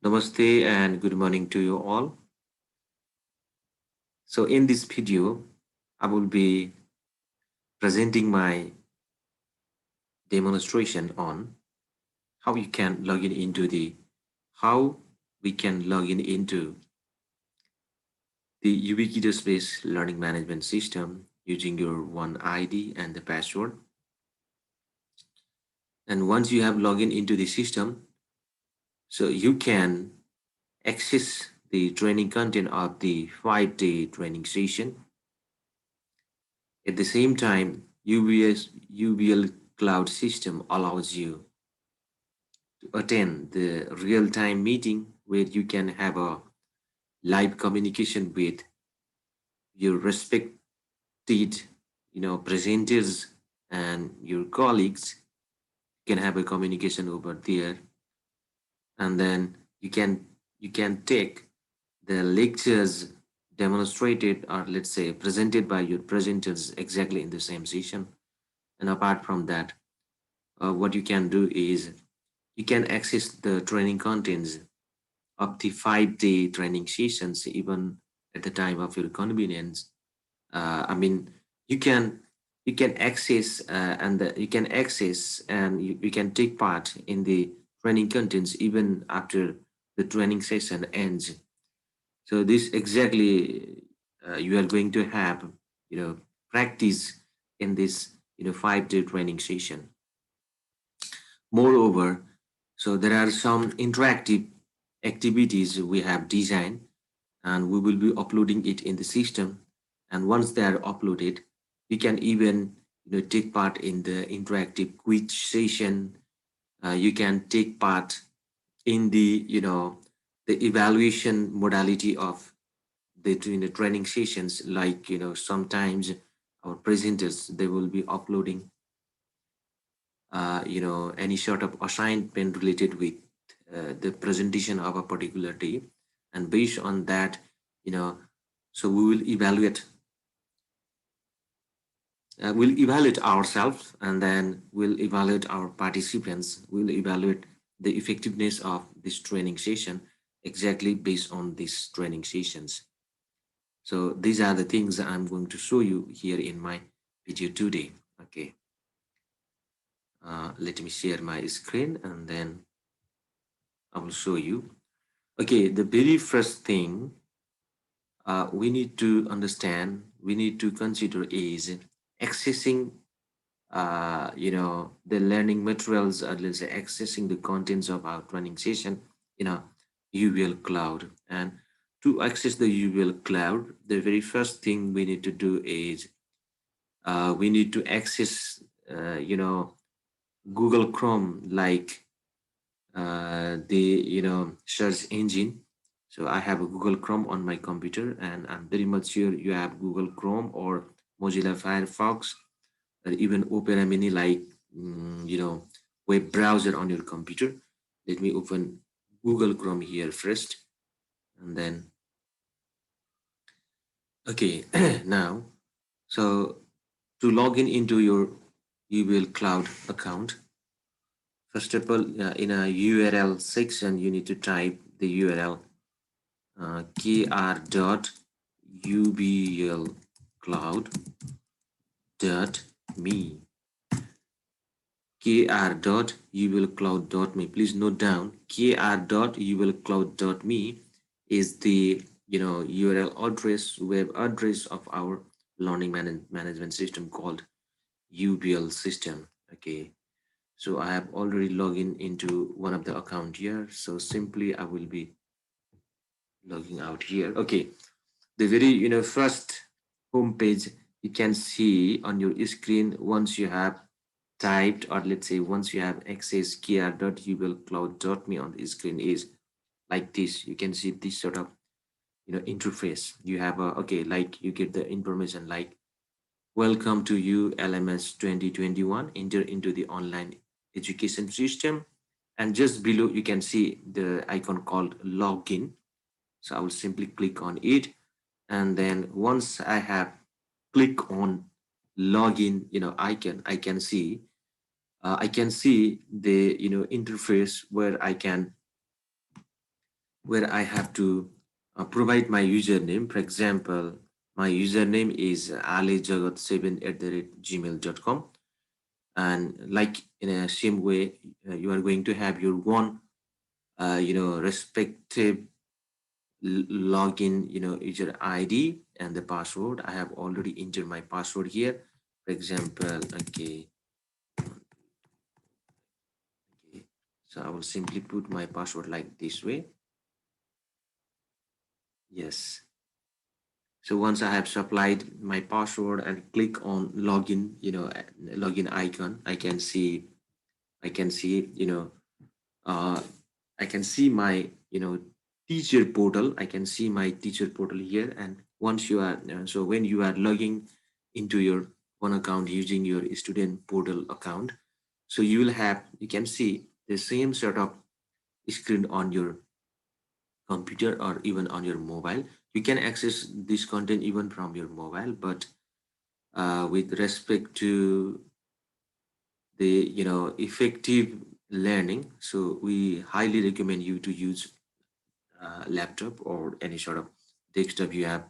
Namaste and good morning to you all. So in this video, I will be presenting my demonstration on how you can log in into the how we can log in into the ubiquitous-based learning management system using your one ID and the password. And once you have logged in into the system, so you can access the training content of the 5-day training session. At the same time, UBL Cloud system allows you to attend the real-time meeting where you can have a live communication with your respected, presenters and your colleagues. You can have a communication over there, and then you can take the lectures demonstrated or let's say presented by your presenters exactly in the same session. And apart from that, what you can do is you can access the training contents of the 5-day training sessions even at the time of your convenience. I mean, you can you can access you can access and you can take part in the training contents even after the training session ends. So this exactly you are going to have practice in this 5-day training session. Moreover, so there are some interactive activities we have designed and we will be uploading it in the system. And once they are uploaded, we can even take part in the interactive quiz session. You can take part in the evaluation modality of the training sessions. Like sometimes our presenters they will be uploading any sort of assignment related with the presentation of a particular day, and based on that, you know so we'll evaluate ourselves, and then we'll evaluate our participants. We'll evaluate the effectiveness of this training session exactly based on these training sessions. So these are the things that I'm going to show you here in my video today. Okay, let me share my screen and then I will show you. Okay, the very first thing we need to understand, we need to consider is accessing, the learning materials, or let's say accessing the contents of our training session in a UBL Cloud. And to access the UBL Cloud, the very first thing we need to do is we need to access, Google Chrome, like the search engine. So I have a Google Chrome on my computer, and I'm very much sure you have Google Chrome or Mozilla Firefox or even Opera Mini, like web browser on your computer. Let me open Google Chrome here first, and then okay. Now, so to log in into your UBL Cloud account, first of all, in a URL section, you need to type the URL kr.ublcloud.me. kr.ublcloud.me. Please note down, kr.ublcloud.me is the URL address, web address of our learning management system called UBL system. Okay, so I have already logged in into one of the account here. So simply I will be logging out here. Okay, the very first home page you can see on your screen once you have typed, or let's say once you have access kr.ublcloud.me on the screen is like this. You can see this sort of interface. You have a okay, like you get the information like welcome to ULMS 2021, enter into the online education system, and just below you can see the icon called login. So I will simply click on it, and then once I have click on login icon, I can see the interface where I can where I have to provide my username. For example, my username is alijagat7 at the rate gmail.com. And like in a same way, you are going to have your one, respective login, user ID and the password. I have already entered my password here. For example, okay, okay. So I will simply put my password like this way. Yes. So once I have supplied my password and click on login, login icon, I can see, uh, I can see my, teacher portal. I can see my teacher portal here. And once you are, so when you are logging into your one account using your student portal account, so you can see the same sort of screen on your computer or even on your mobile. You can access this content even from your mobile, but with respect to the effective learning, so we highly recommend you to use laptop or any sort of desktop you have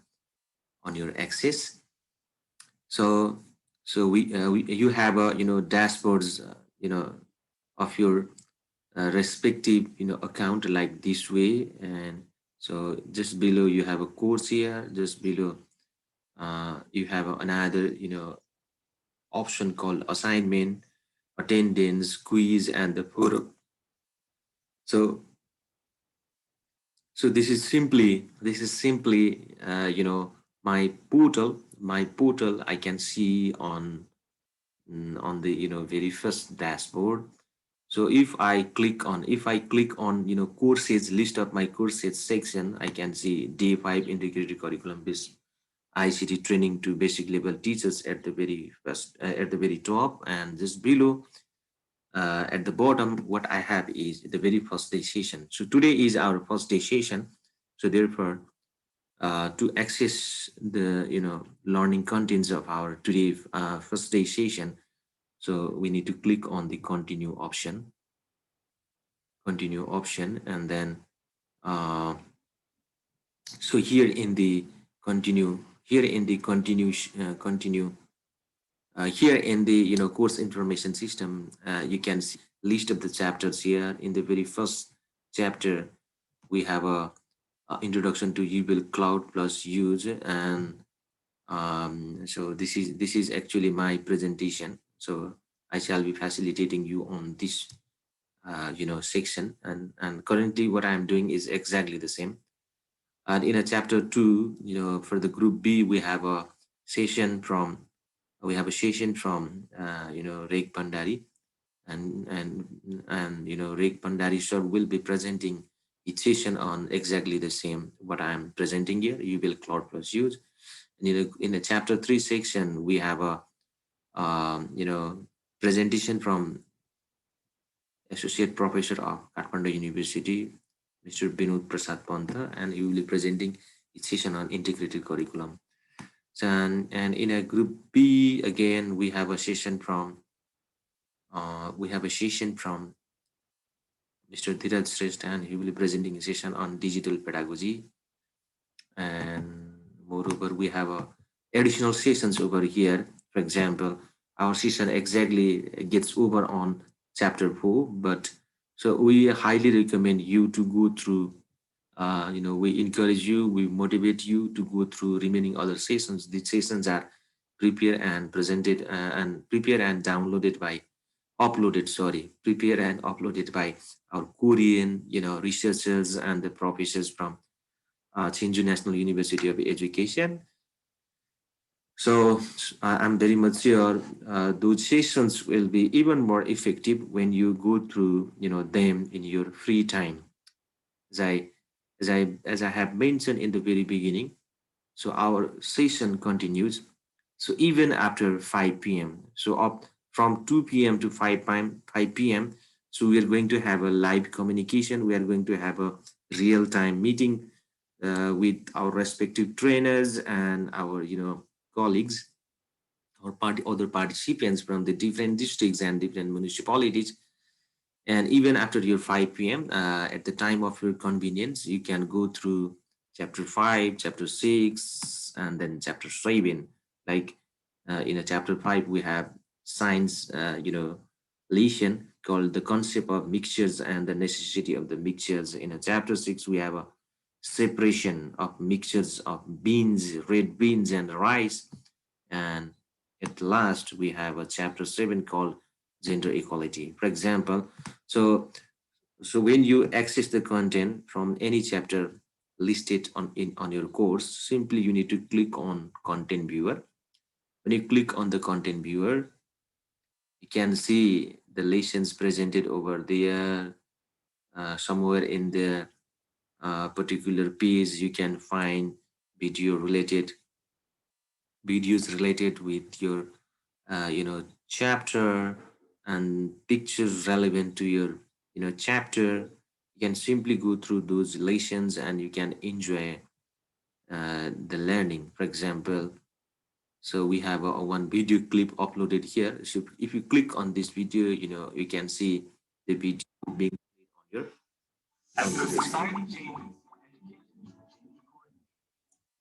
on your access. So we you have a dashboards of your respective account like this way. And so just below you have a course here, just below you have another option called assignment, attendance, quiz, and the photo. So this is simply my portal I can see on the very first dashboard. So if I click on courses, list of my courses section, I can see day 5 integrated curriculum based ICT training to basic level teachers at the very first, at the very top. And just below, at the bottom, what I have is the very first day session. So today is our first day session. So therefore, to access the learning contents of our today first day session, so we need to click on the continue option, and then uh, so continue here in the course information system, you can see list of the chapters here. In the very first chapter, we have a introduction to UBL Cloud plus use. And so this is actually my presentation. So I shall be facilitating you on this section. And currently what I'm doing is exactly the same. And in a chapter 2, for the group B, session from we have a session from Reg Pandari. And Reg Pandari sir will be presenting each session on exactly the same what I'm presenting here. You will cloud plus use. And in a chapter 3 section, we have a presentation from Associate Professor of Kathmandu University, Mr. Binod Prasad Pantha, and he will be presenting each session on integrated curriculum. So, and in a group B, again, we have a session from Mr. Dhiraj Shrestha, and he will be presenting a session on digital pedagogy. And moreover, we have additional sessions over here. For example, our session exactly gets over on chapter 4, but so we highly recommend you to go through. We encourage you, we motivate you to go through remaining other sessions. These sessions are prepared and downloaded by uploaded, sorry, prepared and uploaded by our Korean, researchers and the professors from Chinju National University of Education. So I'm very much sure those sessions will be even more effective when you go through, them in your free time. As I, as I have mentioned in the very beginning, so our session continues. So even after 5 p.m. So up from 2 p.m. to 5 p.m. So we are going to have a live communication. We are going to have a real-time meeting with our respective trainers and our colleagues or other participants from the different districts and different municipalities. And even after your 5 p.m., at the time of your convenience, you can go through chapter 5, chapter 6, and then chapter 7. Like in a chapter 5, we have science, lesson called the concept of mixtures and the necessity of the mixtures. In a chapter 6, we have a separation of mixtures of beans, red beans, and rice. And at last, we have a chapter 7 called gender equality. For example, so when you access the content from any chapter listed on your course, simply you need to click on content viewer. When you click on the content viewer, you can see the lessons presented over there. Somewhere in the particular page, you can find video related videos related with your chapter, and pictures relevant to your chapter. You can simply go through those lessons and you can enjoy the learning. For example, so we have a one video clip uploaded here. So if you click on this video, you can see the video being played on your computer.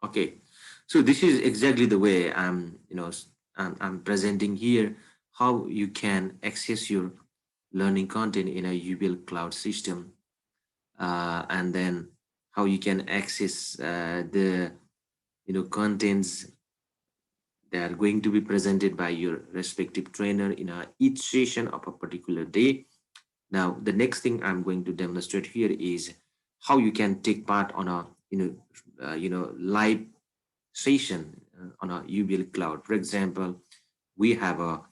Okay, so this is exactly the way I'm presenting here how you can access your learning content in a UBL cloud system, and then how you can access the contents that are going to be presented by your respective trainer in each session of a particular day. Now, the next thing I'm going to demonstrate here is how you can take part on a live session on a UBL cloud. For example, we have a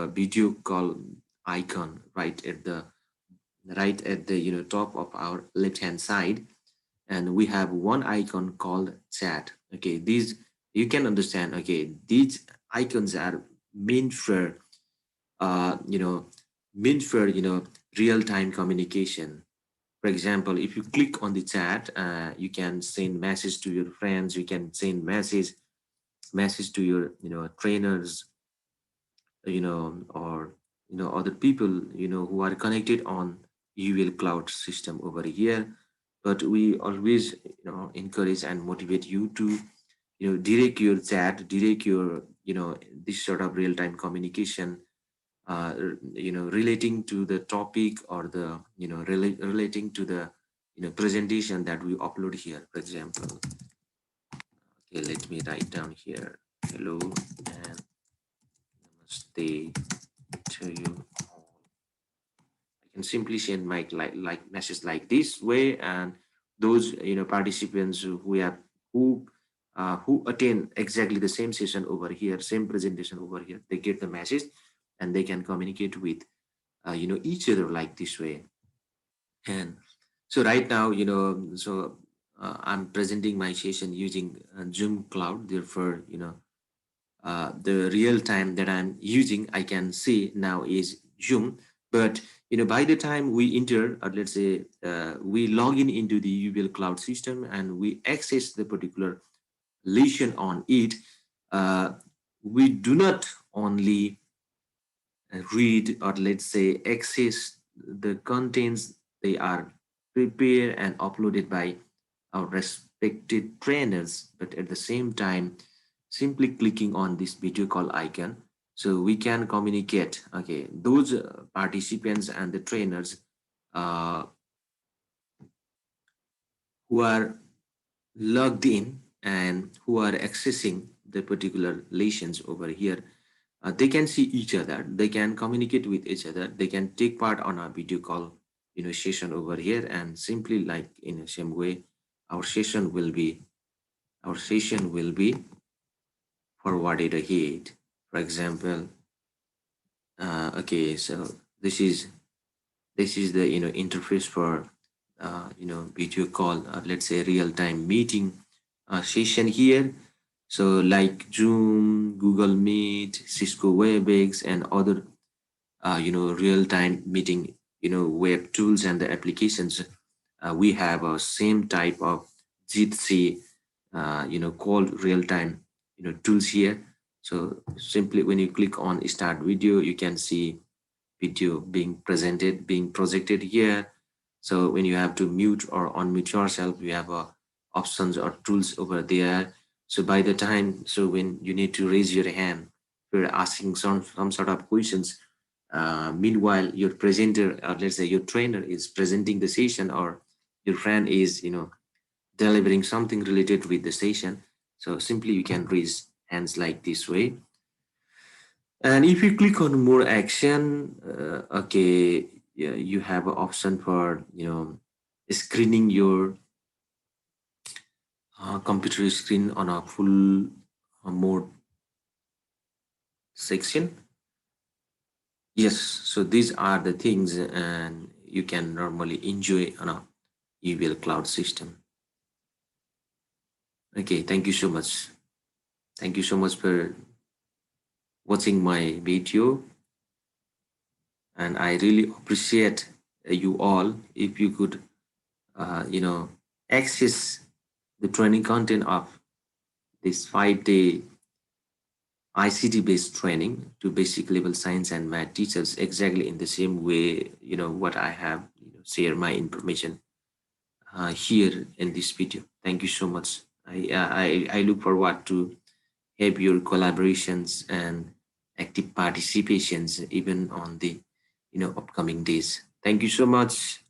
video call icon right at the top of our left hand side, and we have one icon called chat. Okay, these you can understand. Okay, these icons are meant for uh you know real time communication. For example, if you click on the chat, you can send message to your friends, you can send message to your trainers, or other people who are connected on UL cloud system over here. But we always encourage and motivate you to direct your chat, direct your this sort of real-time communication, relating to the topic, or the relating to the presentation that we upload here. For example, okay, let me write down here, hello and namaste to you. I can simply send my message like this way, and those participants who attend exactly the same session over here, same presentation over here, they get the message and they can communicate with each other like this way. And so right now, I'm presenting my session using Zoom Cloud. Therefore, the real time that I'm using, I can see now is Zoom. But by the time we enter, or let's say we log in into the UBL cloud system and we access the particular lesson on it, uh, we do not only read, or let's say access the contents. They are prepared and uploaded by our respected trainers, but at the same time, simply clicking on this video call icon, so we can communicate. Okay, those participants and the trainers uh, who are logged in and who are accessing the particular lessons over here, they can see each other, they can communicate with each other, they can take part on a video call session over here. And simply like in the same way, our session will be our session will be forwarded ahead. For example, okay, so this is the interface for video call, let's say real-time meeting session here. So like Zoom, Google Meet, Cisco WebEx, and other real-time meeting web tools and the applications, we have a same type of Jitsi called real-time tools here. So simply when you click on start video, you can see video being projected here. So when you have to mute or unmute yourself, you have options or tools over there. So by the time, so when you need to raise your hand, you're asking some sort of questions. Meanwhile, your presenter, or let's say your trainer, is presenting the session, or your friend is, delivering something related with the session. So simply you can raise hands like this way. And if you click on more action, okay, yeah, you have an option for, screening your computer screen on a full mode section. Yes, so these are the things, and you can normally enjoy on a UBL cloud system. Okay, thank you so much. Thank you so much for watching my video, and I really appreciate you all if you could, access the training content of this 5 day ICT based training to basic level science and math teachers exactly in the same way, what I have, share my information here in this video. Thank you so much. I look forward to have your collaborations and active participations even on the, upcoming days. Thank you so much.